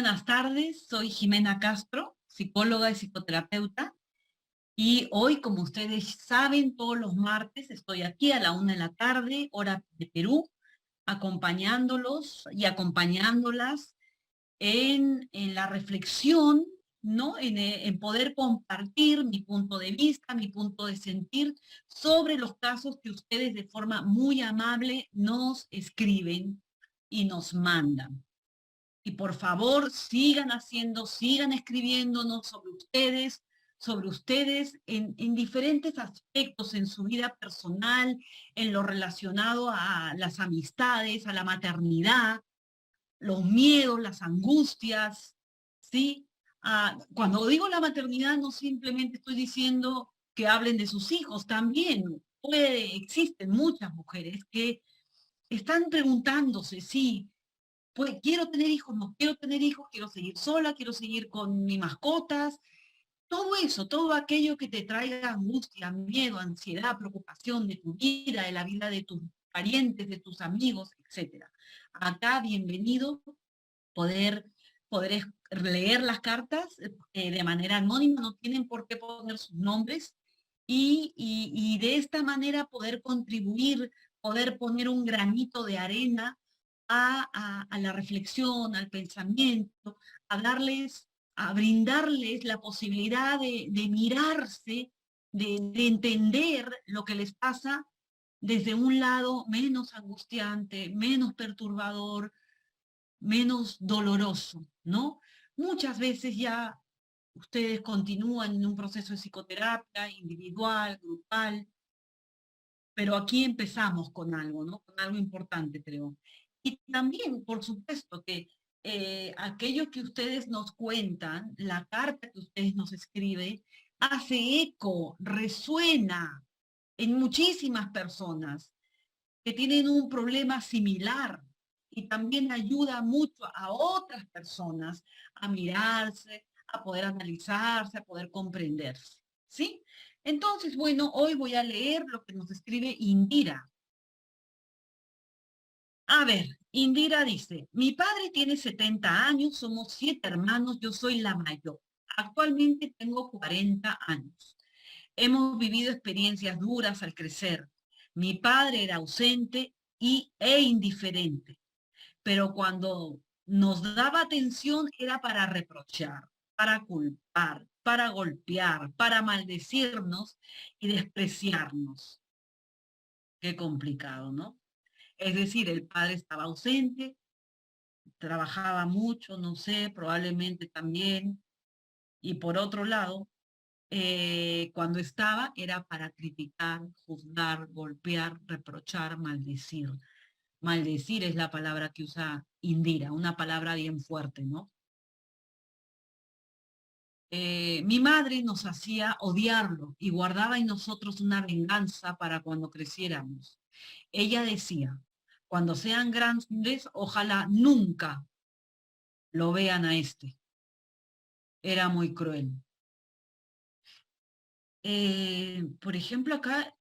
Buenas tardes, soy Jimena Castro, psicóloga y psicoterapeuta, y hoy, como ustedes saben, todos los martes estoy aquí a la 1 de la tarde, hora de Perú, acompañándolos y acompañándolas en la reflexión, ¿no? En poder compartir mi punto de vista, mi punto de sentir sobre los casos que ustedes de forma muy amable nos escriben y nos mandan. Y por favor, sigan haciendo, sigan escribiéndonos sobre ustedes en diferentes aspectos en su vida personal, en lo relacionado a las amistades, a la maternidad, los miedos, las angustias, ¿sí? Cuando digo la maternidad, no simplemente estoy diciendo que hablen de sus hijos, también existen muchas mujeres que están preguntándose, sí, pues quiero tener hijos, no quiero tener hijos, quiero seguir sola, quiero seguir con mis mascotas, todo eso, todo aquello que te traiga angustia, miedo, ansiedad, preocupación de tu vida, de la vida de tus parientes, de tus amigos, etcétera. Acá, bienvenido, poder, leer las cartas de manera anónima, no tienen por qué poner sus nombres, y de esta manera poder contribuir, poder poner un granito de arena a la reflexión, al pensamiento, a brindarles la posibilidad de mirarse, de entender lo que les pasa desde un lado menos angustiante, menos perturbador, menos doloroso, ¿no? Muchas veces ya ustedes continúan en un proceso de psicoterapia individual, grupal, pero aquí empezamos con algo, ¿no? Con algo importante, creo. Y también, por supuesto, que aquello que ustedes nos cuentan, la carta que ustedes nos escriben, hace eco, resuena en muchísimas personas que tienen un problema similar y también ayuda mucho a otras personas a mirarse, a poder analizarse, a poder comprenderse, ¿sí? Entonces, bueno, hoy voy a leer lo que nos escribe Indira. A ver, Indira dice, mi padre tiene 70 años, somos 7 hermanos, yo soy la mayor. Actualmente tengo 40 años. Hemos vivido experiencias duras al crecer. Mi padre era ausente e indiferente, pero cuando nos daba atención era para reprochar, para culpar, para golpear, para maldecirnos y despreciarnos. Qué complicado, ¿no? Es decir, el padre estaba ausente, trabajaba mucho, no sé, probablemente también, y por otro lado, cuando estaba era para criticar, juzgar, golpear, reprochar, maldecir. Maldecir es la palabra que usa Indira, una palabra bien fuerte, ¿no? Mi madre nos hacía odiarlo y guardaba en nosotros una venganza para cuando creciéramos. Ella decía, cuando sean grandes, ojalá nunca lo vean a este. Era muy cruel. Por ejemplo, acá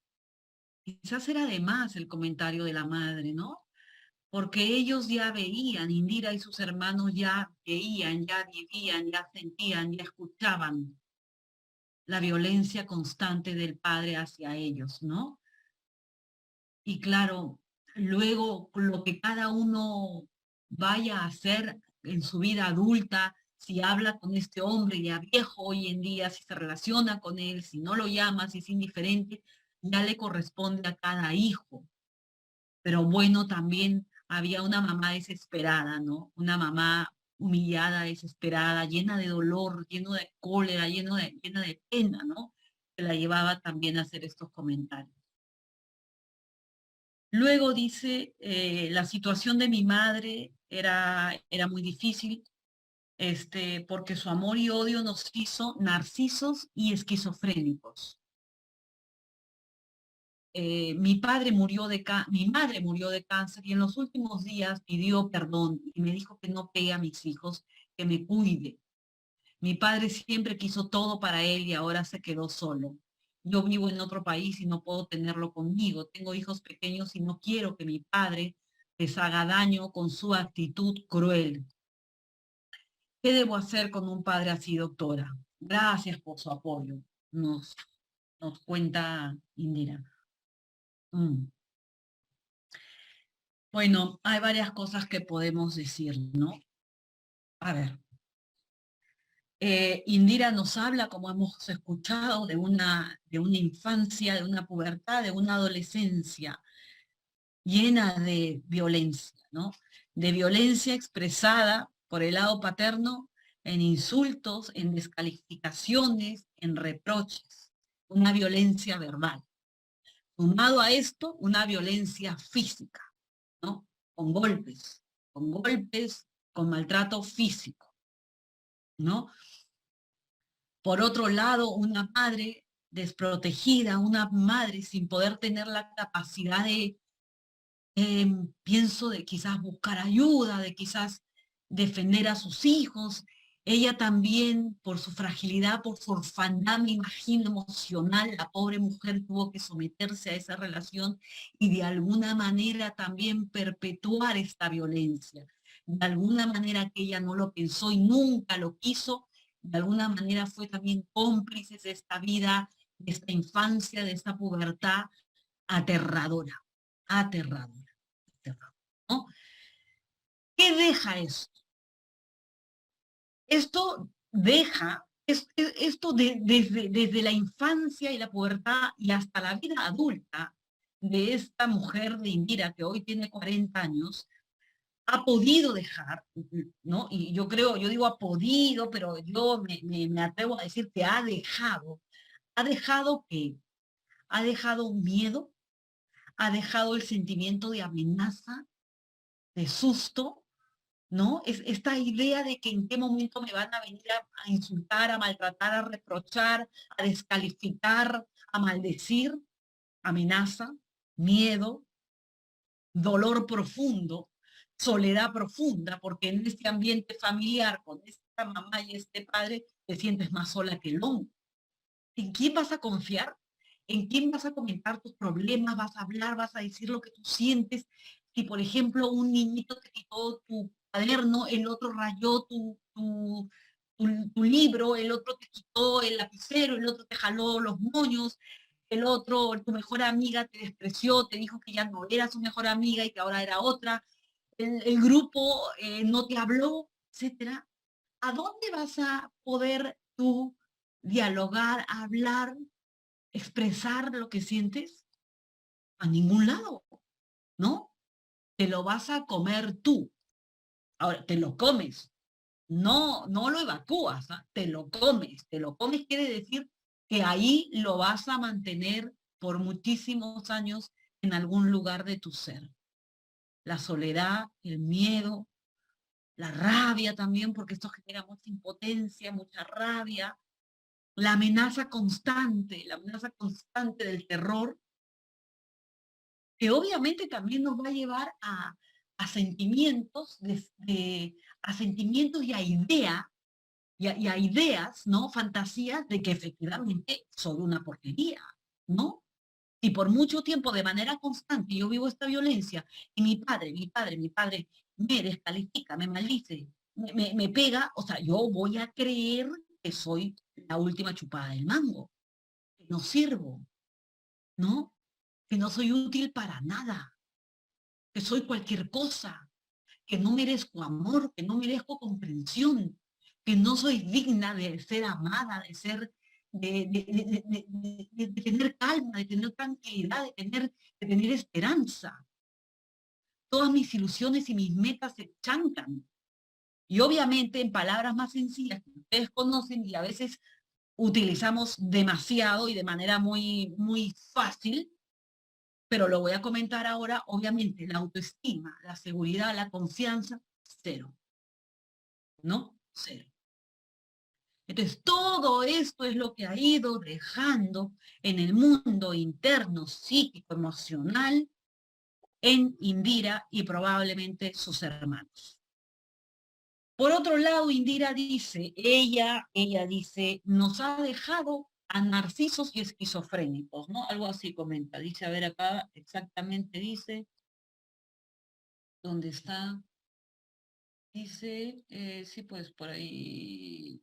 quizás era de más el comentario de la madre, ¿no? Porque ellos ya veían, Indira y sus hermanos ya veían, ya vivían, ya sentían, ya escuchaban la violencia constante del padre hacia ellos, ¿no? Y claro, luego lo que cada uno vaya a hacer en su vida adulta, si habla con este hombre ya viejo hoy en día, si se relaciona con él, si no lo llama, si es indiferente, ya le corresponde a cada hijo. Pero bueno, también había una mamá desesperada, ¿no? Una mamá humillada, desesperada, llena de dolor, lleno de cólera, llena de pena, ¿no? Que la llevaba también a hacer estos comentarios. Luego dice, la situación de mi madre era muy difícil, porque su amor y odio nos hizo narcisos y esquizofrénicos. Mi madre murió de cáncer y en los últimos días pidió perdón y me dijo que no pegue a mis hijos, que me cuide. Mi padre siempre quiso todo para él y ahora se quedó solo. Yo vivo en otro país y no puedo tenerlo conmigo. Tengo hijos pequeños y no quiero que mi padre les haga daño con su actitud cruel. ¿Qué debo hacer con un padre así, doctora? Gracias por su apoyo, nos, nos cuenta Indira. Mm. Bueno, hay varias cosas que podemos decir, ¿no? A ver, Indira nos habla, como hemos escuchado, de una infancia, de una pubertad, de una adolescencia llena de violencia, ¿no? De violencia expresada por el lado paterno en insultos, en descalificaciones, en reproches, una violencia verbal. Sumado a esto, una violencia física, ¿no? Con golpes, con maltrato físico, ¿no? Por otro lado, una madre desprotegida, una madre sin poder tener la capacidad de, pienso, de quizás buscar ayuda, de quizás defender a sus hijos. Ella también, por su fragilidad, por su orfandad, me imagino, emocional, la pobre mujer tuvo que someterse a esa relación y de alguna manera también perpetuar esta violencia. De alguna manera que ella no lo pensó y nunca lo quiso, de alguna manera fue también cómplice de esta vida, de esta infancia, de esta pubertad aterradora, aterradora, aterradora, ¿no? ¿Qué deja esto? Esto deja, esto desde la infancia y la pubertad y hasta la vida adulta de esta mujer de Indira, que hoy tiene 40 años, ha podido dejar, ¿no? Y yo creo, yo digo ha podido, pero yo me atrevo a decir que ha dejado que, ha dejado miedo, ha dejado el sentimiento de amenaza, de susto, ¿no? Es esta idea de que en qué momento me van a venir a insultar, a maltratar, a reprochar, a descalificar, a maldecir, amenaza, miedo, dolor profundo, soledad profunda, porque en este ambiente familiar, con esta mamá y este padre, te sientes más sola que el hombre. ¿En quién vas a confiar? ¿En quién vas a comentar tus problemas? ¿Vas a hablar? ¿Vas a decir lo que tú sientes? Si, por ejemplo, un niñito te quitó tu cuaderno, el otro rayó tu libro, el otro te quitó el lapicero, el otro te jaló los moños, el otro, tu mejor amiga te despreció, te dijo que ya no era su mejor amiga y que ahora era otra, el grupo no te habló, etcétera. ¿A dónde vas a poder tú dialogar, hablar, expresar lo que sientes? A ningún lado, ¿no? Te lo vas a comer tú. Ahora, te lo comes, no, no lo evacúas, ¿ah? Te lo comes. Te lo comes quiere decir que ahí lo vas a mantener por muchísimos años en algún lugar de tu ser. La soledad, el miedo, la rabia también, porque esto genera mucha impotencia, mucha rabia, la amenaza constante del terror, que obviamente también nos va a llevar a sentimientos, a sentimientos y a ideas, ¿no? Fantasías de que efectivamente soy una porquería, ¿no? Y por mucho tiempo, de manera constante, yo vivo esta violencia y mi padre me descalifica, me maldice, me pega, o sea, yo voy a creer que soy la última chupada del mango, que no sirvo, ¿no? Que no soy útil para nada, que soy cualquier cosa, que no merezco amor, que no merezco comprensión, que no soy digna de ser amada, de ser, de tener calma, de tener tranquilidad, de tener esperanza. Todas mis ilusiones y mis metas se chancan. Y obviamente en palabras más sencillas que ustedes conocen y a veces utilizamos demasiado y de manera muy, muy fácil, pero lo voy a comentar ahora, obviamente, la autoestima, la seguridad, la confianza, cero, ¿no? Cero. Entonces, todo esto es lo que ha ido dejando en el mundo interno, psíquico, emocional, en Indira y probablemente sus hermanos. Por otro lado, Indira dice, ella dice, nos ha dejado a narcisos y esquizofrénicos, ¿no? Algo así comenta. Dice, a ver acá, exactamente dice, ¿dónde está? Dice, sí, pues por ahí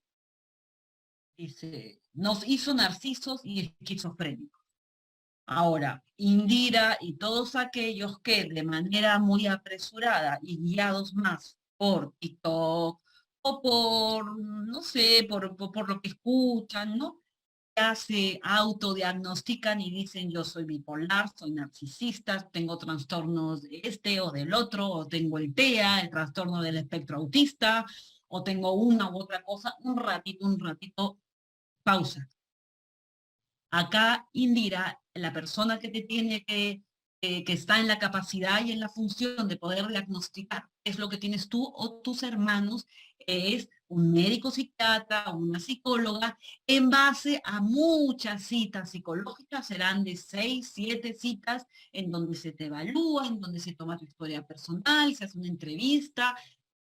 dice, nos hizo narcisos y esquizofrénicos. Ahora, Indira y todos aquellos que de manera muy apresurada y guiados más por TikTok o por, no sé, por lo que escuchan, ¿no? Ya se autodiagnostican y dicen yo soy bipolar, soy narcisista, tengo trastornos de este o del otro, o tengo el TEA, el trastorno del espectro autista, o tengo una u otra cosa, un ratito, pausa. Acá, Indira, la persona que te tiene que está en la capacidad y en la función de poder diagnosticar qué es lo que tienes tú o tus hermanos, es un médico psiquiatra o una psicóloga, en base a muchas citas psicológicas, serán de 6, 7 citas, en donde se te evalúa, en donde se toma tu historia personal, se hace una entrevista,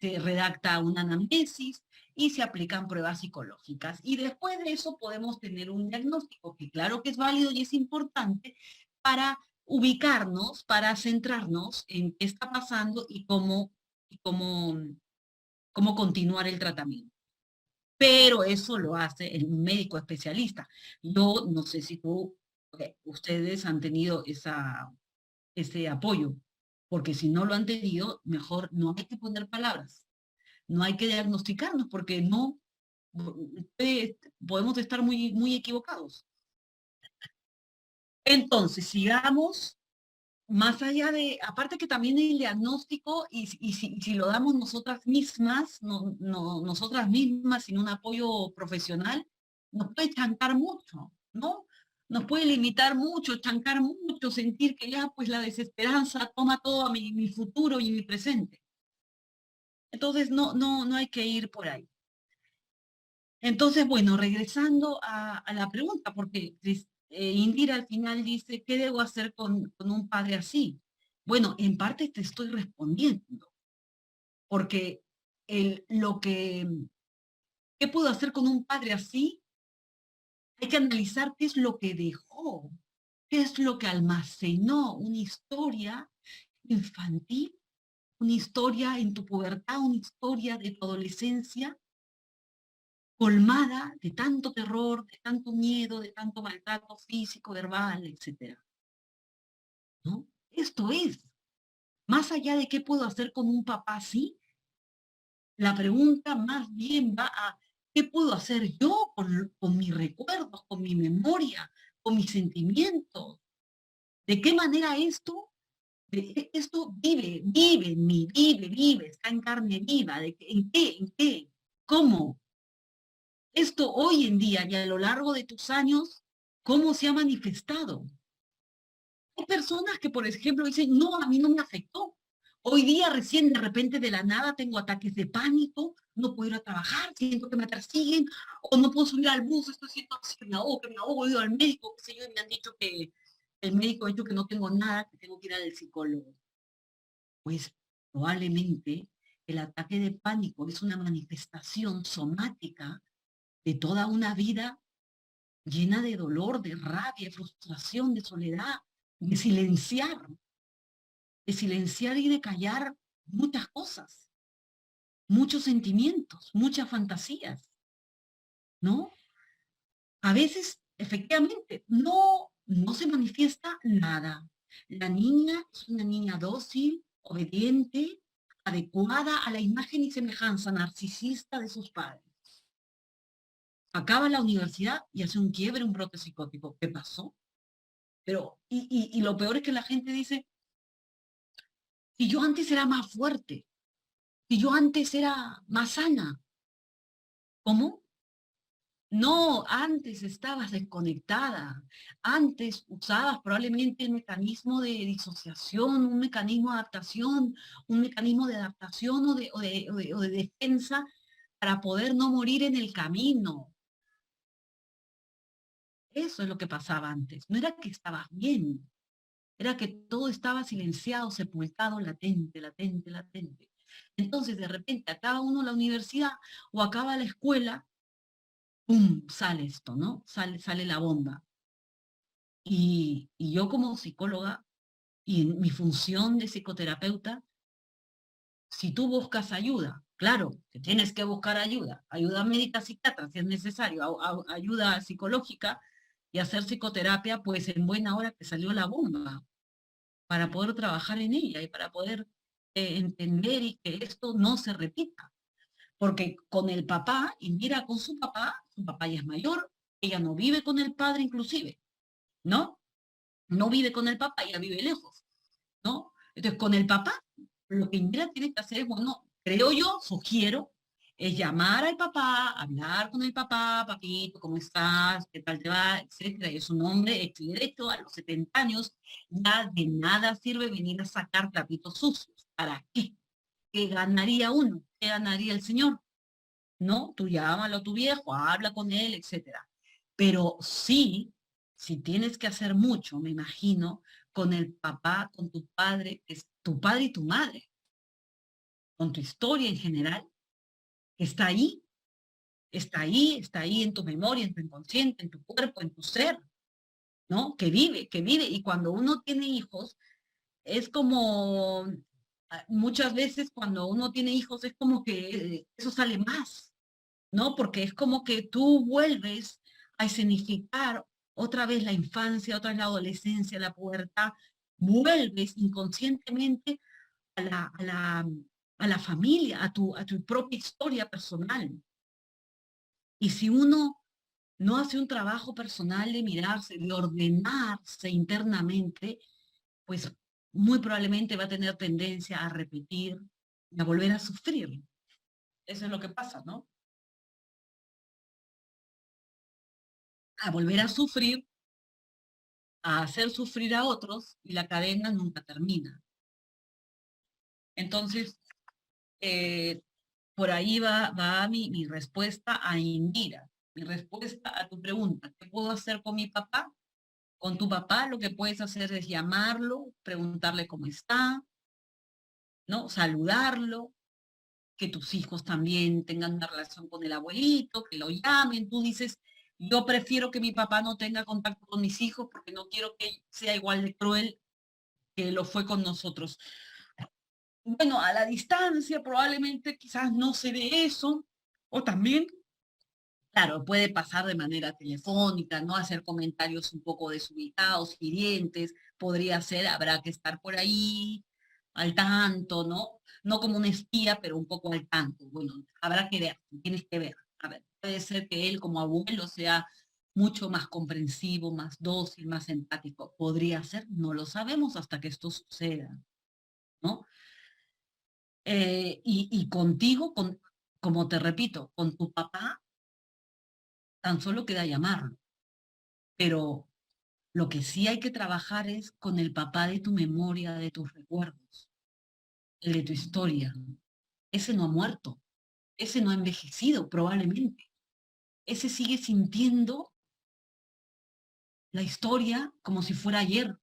se redacta una anamnesis, y se aplican pruebas psicológicas. Y después de eso podemos tener un diagnóstico que claro que es válido y es importante para ubicarnos, para centrarnos en qué está pasando y cómo continuar el tratamiento. Pero eso lo hace el médico especialista. Yo no sé si ustedes han tenido ese apoyo, porque si no lo han tenido, mejor no hay que poner palabras, no hay que diagnosticarnos, porque no, podemos estar muy equivocados. Entonces, sigamos más allá de, aparte que también el diagnóstico, y si lo damos nosotras mismas, nosotras mismas sin un apoyo profesional, nos puede chancar mucho, ¿no? Nos puede limitar mucho, chancar mucho, sentir que ya pues la desesperanza toma todo mi futuro y mi presente. Entonces no hay que ir por ahí. Entonces, bueno, regresando a la pregunta, porque Indira al final dice, ¿qué debo hacer con un padre así? Bueno, en parte te estoy respondiendo, porque ¿qué puedo hacer con un padre así? Hay que analizar qué es lo que dejó, qué es lo que almacenó, una historia infantil, una historia en tu pubertad, una historia de tu adolescencia, colmada de tanto terror, de tanto miedo, de tanto maltrato físico, verbal, etcétera, ¿no? Esto es, más allá de qué puedo hacer con un papá así, la pregunta más bien va a qué puedo hacer yo con mis recuerdos, con mi memoria, con mis sentimientos. ¿De qué manera esto vive en mí, vive, está en carne viva? ¿En qué? ¿Cómo? Esto hoy en día y a lo largo de tus años, ¿cómo se ha manifestado? Hay personas que, por ejemplo, dicen, no, a mí no me afectó. Hoy día recién de repente de la nada tengo ataques de pánico, no puedo ir a trabajar, siento que me persiguen, o no puedo subir al bus, estoy siento así que me ahogo, he ido al médico, qué sé yo, y me han dicho que el médico ha dicho que no tengo nada, que tengo que ir al psicólogo. Pues probablemente el ataque de pánico es una manifestación somática de toda una vida llena de dolor, de rabia, de frustración, de soledad, de silenciar, y de callar muchas cosas, muchos sentimientos, muchas fantasías, ¿no? A veces, efectivamente, no se manifiesta nada. La niña es una niña dócil, obediente, adecuada a la imagen y semejanza narcisista de sus padres. Acaba la universidad y hace un quiebre, un brote psicótico. ¿Qué pasó? Pero, y lo peor es que la gente dice, si yo antes era más fuerte, si yo antes era más sana, ¿cómo? No, antes estabas desconectada, antes usabas probablemente el mecanismo de disociación, un mecanismo de adaptación, un mecanismo de adaptación o de defensa para poder no morir en el camino. Eso es lo que pasaba antes. No era que estabas bien, era que todo estaba silenciado, sepultado, latente. Entonces, de repente, acaba uno la universidad o acaba la escuela, ¡pum! Sale esto, ¿no? Sale la bomba. Y yo como psicóloga y en mi función de psicoterapeuta, si tú buscas ayuda Claro, que tienes que buscar ayuda, ayuda médica, psiquiatra, si es necesario, ayuda psicológica y hacer psicoterapia, pues en buena hora que salió la bomba, para poder trabajar en ella y para poder entender y que esto no se repita. Porque con el papá, y mira con su papá ya es mayor, ella no vive con el padre inclusive, ¿no? No vive con el papá, ella vive lejos, ¿no? Entonces, con el papá, lo que Indira tiene que hacer es, bueno, creo yo, sugiero, es llamar al papá, hablar con el papá, papito, ¿cómo estás? ¿Qué tal te va? Etcétera. Y es un hombre hecho y derecho, a los 70 años, ya de nada sirve venir a sacar trapitos sucios. ¿Para qué? ¿Qué ganaría uno? ¿Qué ganaría el señor? ¿No? Tú llámalo a tu viejo, habla con él, etcétera. Pero sí, si tienes que hacer mucho, me imagino, con el papá, con tu padre, es tu padre y tu madre, con tu historia en general, que está ahí en tu memoria, en tu inconsciente, en tu cuerpo, en tu ser, ¿no? Que vive. Y cuando uno tiene hijos, es como, muchas veces cuando uno tiene hijos, es como que eso sale más, ¿no? Porque es como que tú vuelves a escenificar otra vez la infancia, otra vez la adolescencia, la pubertad, vuelves inconscientemente a a la familia, a tu propia historia personal. Y si uno no hace un trabajo personal de mirarse, de ordenarse internamente, pues muy probablemente va a tener tendencia a repetir y a volver a sufrir. Eso es lo que pasa, ¿no? A volver a sufrir, a hacer sufrir a otros y la cadena nunca termina. Entonces, eh, por ahí va mi respuesta a Indira, mi respuesta a tu pregunta. ¿Qué puedo hacer con mi papá? Con tu papá lo que puedes hacer es llamarlo, preguntarle cómo está, ¿no? Saludarlo, que tus hijos también tengan una relación con el abuelito, que lo llamen. Tú dices, yo prefiero que mi papá no tenga contacto con mis hijos porque no quiero que sea igual de cruel que lo fue con nosotros. Bueno, a la distancia probablemente quizás no se dé eso, o también, claro, puede pasar de manera telefónica, ¿no? Hacer comentarios un poco desubicados, hirientes, podría ser, habrá que estar por ahí al tanto, ¿no? No como un espía, pero un poco al tanto. Bueno, habrá que ver, tienes que ver. A ver, puede ser que él como abuelo sea mucho más comprensivo, más dócil, más empático. Podría ser, no lo sabemos hasta que esto suceda, ¿no? Y contigo, como te repito, con tu papá, tan solo queda llamarlo. Pero lo que sí hay que trabajar es con el papá de tu memoria, de tus recuerdos, el de tu historia. Ese no ha muerto, ese no ha envejecido probablemente. Ese sigue sintiendo la historia como si fuera ayer.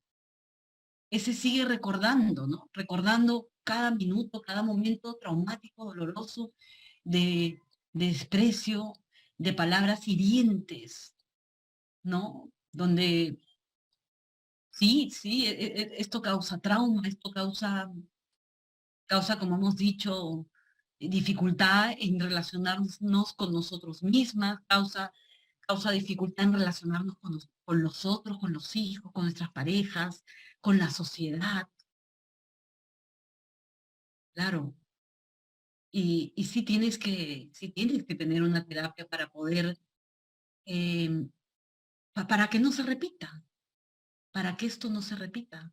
Ese sigue recordando, ¿no? Recordando cada minuto, cada momento traumático, doloroso, de, de desprecio, de palabras hirientes, ¿no? Donde sí, sí, esto causa trauma, esto causa, como hemos dicho, dificultad en relacionarnos con nosotros mismas, causa dificultad en relacionarnos con los otros, con los hijos, con nuestras parejas, con la sociedad, claro. Y sí tienes que tener una terapia para poder, eh, para que no se repita, para que esto no se repita.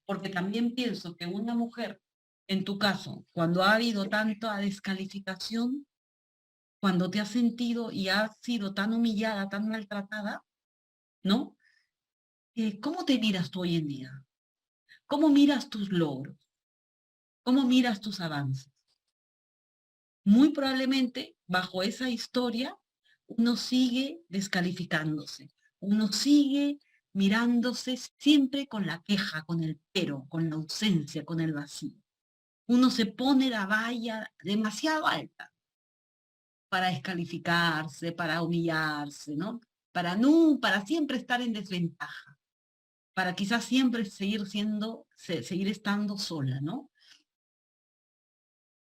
Porque también pienso que una mujer, en tu caso, cuando ha habido tanta descalificación, cuando te has sentido y has sido tan humillada, tan maltratada, ¿no? ¿Cómo te miras tú hoy en día? ¿Cómo miras tus logros? ¿Cómo miras tus avances? Muy probablemente, bajo esa historia, uno sigue descalificándose, uno sigue mirándose siempre con la queja, con el pero, con la ausencia, con el vacío. Uno se pone la valla demasiado alta para descalificarse, para humillarse, ¿no? Para siempre estar en desventaja, para quizás siempre seguir estando sola, ¿no?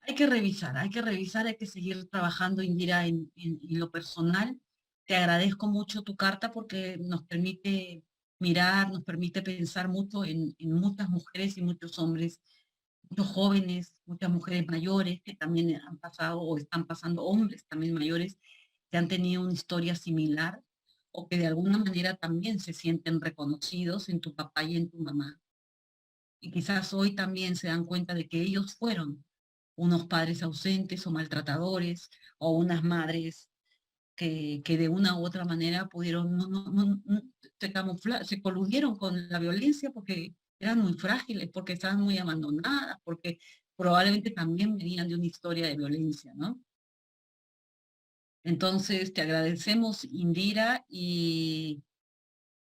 hay que revisar, hay que seguir trabajando, Indira, en lo personal. Te agradezco mucho tu carta porque nos permite mirar, nos permite pensar mucho en muchas mujeres y muchos hombres, muchos jóvenes, muchas mujeres mayores que también han pasado o están pasando, hombres también mayores que han tenido una historia similar o que de alguna manera también se sienten reconocidos en tu papá y en tu mamá. Y quizás hoy también se dan cuenta de que ellos fueron unos padres ausentes o maltratadores o unas madres que de una u otra manera pudieron, se coludieron con la violencia porque eran muy frágiles, porque estaban muy abandonadas, porque probablemente también venían de una historia de violencia, ¿no? Entonces, te agradecemos, Indira, y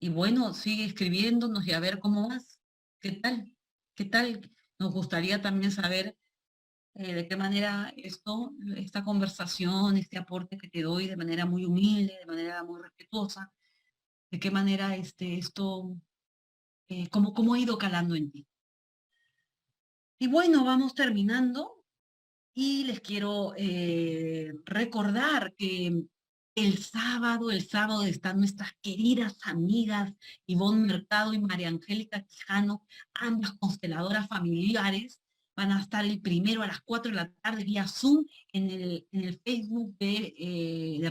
bueno, sigue escribiéndonos y a ver cómo vas. ¿Qué tal? ¿Qué tal? Nos gustaría también saber de qué manera esta conversación, este aporte que te doy de manera muy humilde, de manera muy respetuosa, de qué manera cómo ha ido calando en ti. Y bueno, vamos terminando y les quiero recordar que el sábado están nuestras queridas amigas Ivonne Mercado y María Angélica Quijano, ambas consteladoras familiares. Van a estar el primero a las 4 de la tarde vía Zoom en el Facebook de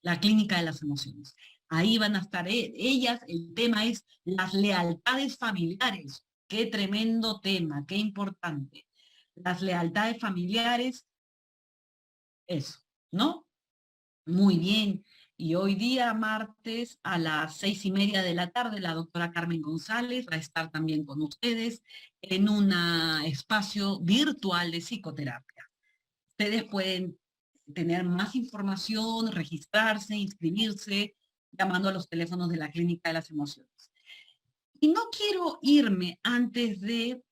la Clínica de las Emociones. Ahí van a estar ellas. El tema es las lealtades familiares. Qué tremendo tema, qué importante. Las lealtades familiares, eso, ¿no? Muy bien. Y hoy día, martes, a las 6:30 de la tarde, la doctora Carmen González va a estar también con ustedes en un espacio virtual de psicoterapia. Ustedes pueden tener más información, registrarse, inscribirse, llamando a los teléfonos de la Clínica de las Emociones. Y no quiero irme antes de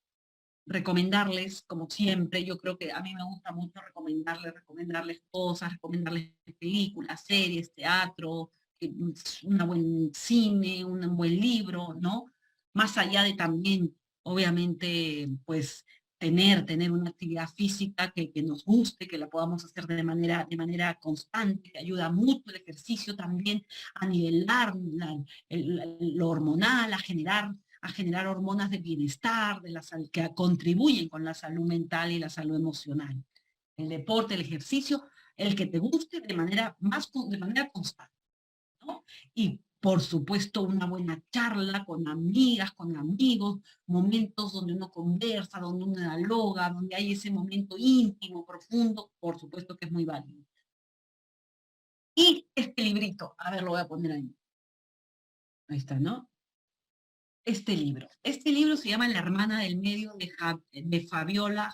recomendarles, como siempre, yo creo que a mí me gusta mucho recomendarles cosas, recomendarles películas, series, teatro, un buen cine, un buen libro, ¿no? Más allá de también, obviamente, pues tener una actividad física que nos guste, que la podamos hacer de manera constante, que ayuda mucho el ejercicio también a nivelar lo hormonal, a generar hormonas de bienestar, que contribuyen con la salud mental y la salud emocional. El deporte, el ejercicio, el que te guste de manera constante, ¿no? Y por supuesto una buena charla con amigas, con amigos, momentos donde uno conversa, donde uno dialoga, donde hay ese momento íntimo, profundo, por supuesto que es muy válido. Y este librito, a ver, lo voy a poner ahí. Ahí está, ¿no? Este libro se llama La hermana del medio de Fabiola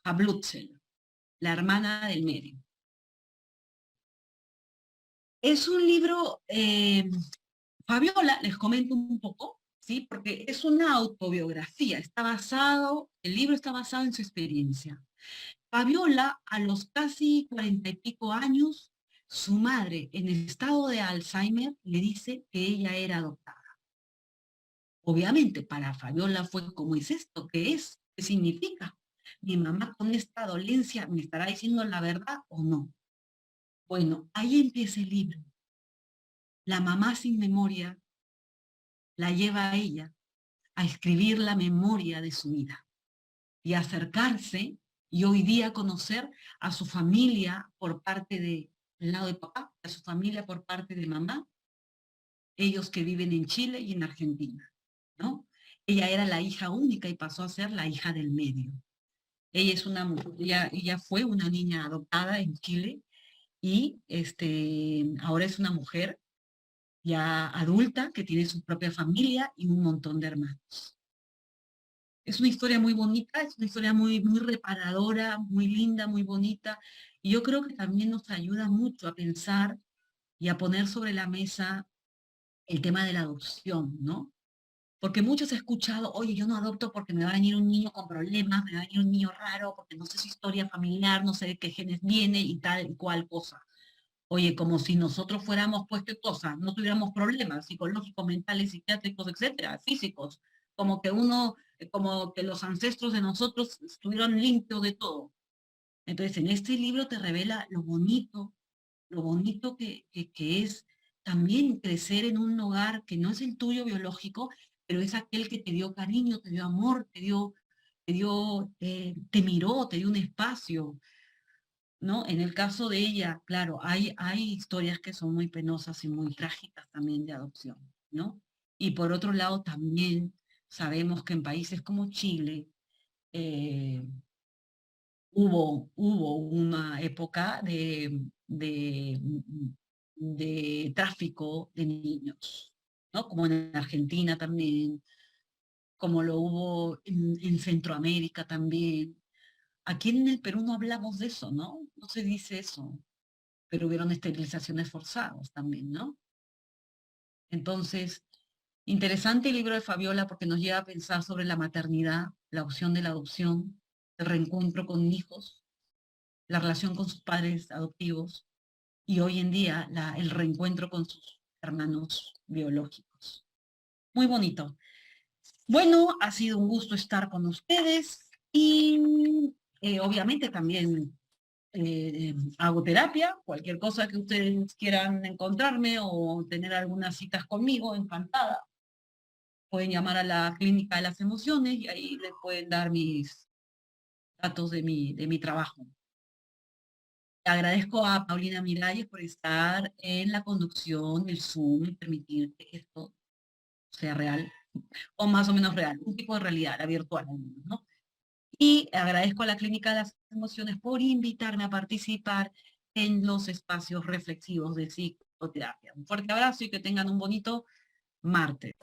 Jablutzel, La hermana del medio. Es un libro, Fabiola, les comento un poco, ¿sí? Porque es una autobiografía, el libro está basado en su experiencia. Fabiola, a los casi 40 y pico años, su madre, en estado de Alzheimer, le dice que ella era adoptada. Obviamente, para Fabiola fue como es esto, ¿qué es? ¿Qué significa? ¿Mi mamá con esta dolencia me estará diciendo la verdad o no? Bueno, ahí empieza el libro. La mamá sin memoria la lleva a ella a escribir la memoria de su vida y a acercarse y hoy día conocer a su familia por parte del lado de papá, a su familia por parte de mamá, ellos que viven en Chile y en Argentina, ¿no? Ella era la hija única y pasó a ser la hija del medio. Ella es una mujer, ella fue una niña adoptada en Chile y ahora es una mujer ya adulta que tiene su propia familia y un montón de hermanos. Es una historia muy bonita, es una historia muy, muy reparadora, muy linda, muy bonita, y yo creo que también nos ayuda mucho a pensar y a poner sobre la mesa el tema de la adopción, ¿no? Porque muchos he escuchado, oye, yo no adopto porque me va a venir un niño con problemas, me va a venir un niño raro, porque no sé su historia familiar, no sé de qué genes viene y tal y cual cosa. Oye, como si nosotros fuéramos pues qué cosa, no tuviéramos problemas psicológicos, mentales, psiquiátricos, etcétera, físicos. como que como que los ancestros de nosotros estuvieron limpios de todo. Entonces, en este libro te revela lo bonito que es también crecer en un hogar que no es el tuyo biológico, pero es aquel que te dio cariño, te dio amor, te miró, te dio un espacio, ¿no? En el caso de ella, claro, hay historias que son muy penosas y muy trágicas también de adopción, ¿no? Y por otro lado, también sabemos que en países como Chile, eh, hubo una época de tráfico de niños, ¿no? Como en Argentina también, como lo hubo en Centroamérica también. Aquí en el Perú no hablamos de eso, ¿no? No se dice eso, pero hubieron esterilizaciones forzadas también, ¿no? Entonces, interesante el libro de Fabiola porque nos lleva a pensar sobre la maternidad, la opción de la adopción, el reencuentro con hijos, la relación con sus padres adoptivos y hoy en día el reencuentro con sus hermanos biológicos. Muy bonito. Bueno, ha sido un gusto estar con ustedes y obviamente también hago terapia, cualquier cosa que ustedes quieran encontrarme o tener algunas citas conmigo, encantada. Pueden llamar a la Clínica de las Emociones y ahí les pueden dar mis datos de mi trabajo. Agradezco a Paulina Miralles por estar en la conducción del Zoom y permitir que esto sea real, o más o menos real, un tipo de realidad, la virtual, ¿no? Y agradezco a la Clínica de las Emociones por invitarme a participar en los espacios reflexivos de psicoterapia. Un fuerte abrazo y que tengan un bonito martes.